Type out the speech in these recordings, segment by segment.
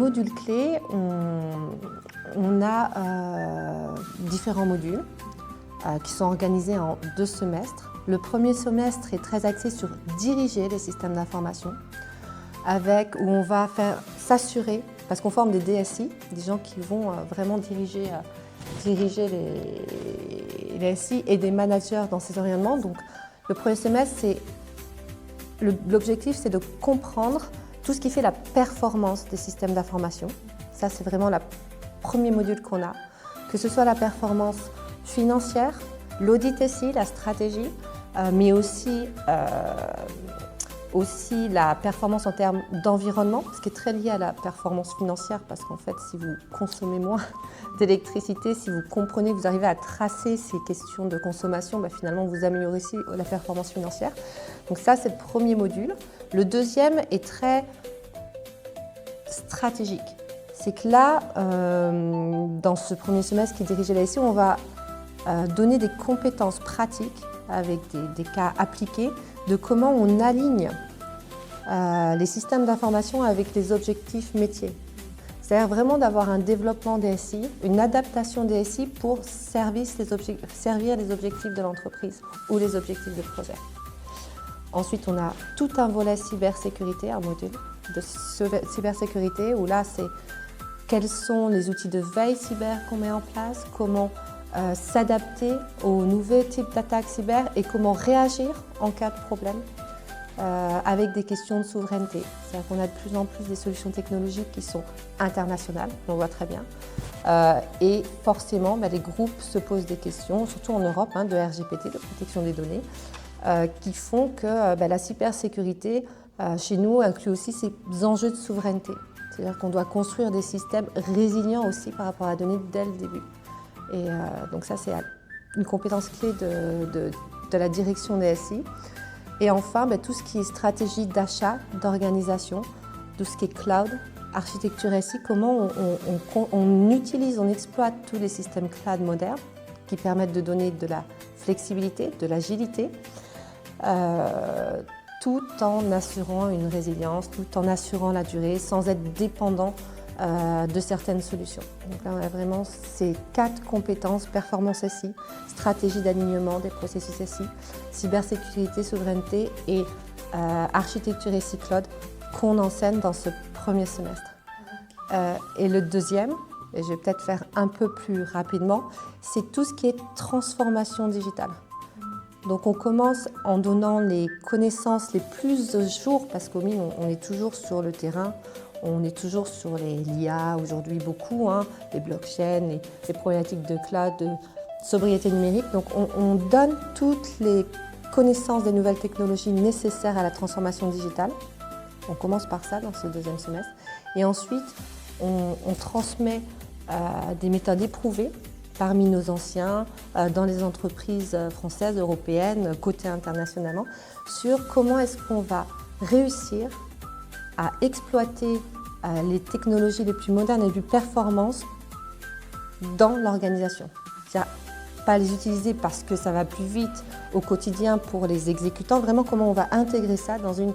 modules clés, on a différents modules qui sont organisés en 2 semestres. Le premier semestre est très axé sur diriger les systèmes d'information, où on va s'assurer, parce qu'on forme des DSI, des gens qui vont vraiment diriger les SI et des managers dans ces environnements. Donc, le premier semestre, l'objectif, c'est de comprendre tout ce qui fait la performance des systèmes d'information. Ça, c'est vraiment le premier module qu'on a. Que ce soit la performance financière, l'audit SI, la stratégie, mais aussi la performance en termes d'environnement, ce qui est très lié à la performance financière, parce qu'en fait, si vous consommez moins d'électricité, si vous comprenez, vous arrivez à tracer ces questions de consommation, finalement, vous améliorez aussi la performance financière. Donc ça, c'est le premier module. Le deuxième est très stratégique. C'est que là, dans ce premier semestre qui dirigeait la SI, on va donner des compétences pratiques avec des cas appliqués de comment on aligne les systèmes d'information avec les objectifs métiers. C'est-à-dire vraiment d'avoir un développement des SI, une adaptation des SI pour servir les objectifs de l'entreprise ou les objectifs de projet. Ensuite, on a tout un volet cybersécurité, un module de cybersécurité où là, c'est quels sont les outils de veille cyber qu'on met en place, comment s'adapter aux nouveaux types d'attaques cyber et comment réagir en cas de problème avec des questions de souveraineté. C'est-à-dire qu'on a de plus en plus des solutions technologiques qui sont internationales, on voit très bien. Et forcément, les groupes se posent des questions, surtout en Europe, de RGPD, de protection des données, qui font que la cybersécurité, chez nous, inclut aussi ces enjeux de souveraineté. C'est-à-dire qu'on doit construire des systèmes résilients aussi par rapport à la donnée dès le début. Et donc ça, c'est une compétence clé de la direction des SI. Et enfin, tout ce qui est stratégie d'achat, d'organisation, tout ce qui est cloud, architecture SI, comment on exploite tous les systèmes cloud modernes qui permettent de donner de la flexibilité, de l'agilité, tout en assurant une résilience, tout en assurant la durée, sans être dépendant de certaines solutions. Donc là, on a vraiment ces 4 compétences: performance SI, stratégie d'alignement des processus SI, cybersécurité, souveraineté et architecture SI Cloud qu'on enseigne dans ce premier semestre. Et le deuxième, et je vais peut-être faire un peu plus rapidement, c'est tout ce qui est transformation digitale. Donc on commence en donnant les connaissances les plus de jour, parce qu'au MIN, on est toujours sur le terrain. On est toujours sur l'IA aujourd'hui beaucoup, les blockchains, les problématiques de cloud, de sobriété numérique. Donc on donne toutes les connaissances des nouvelles technologies nécessaires à la transformation digitale. On commence par ça dans ce deuxième semestre. Et ensuite, on transmet des méthodes éprouvées parmi nos anciens, dans les entreprises françaises, européennes, cotées internationalement, sur comment est-ce qu'on va réussir à exploiter les technologies les plus modernes et les plus performantes dans l'organisation. C'est-à-dire pas les utiliser parce que ça va plus vite au quotidien pour les exécutants, vraiment comment on va intégrer ça dans une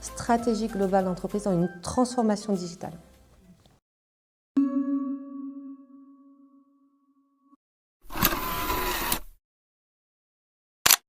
stratégie globale d'entreprise, dans une transformation digitale.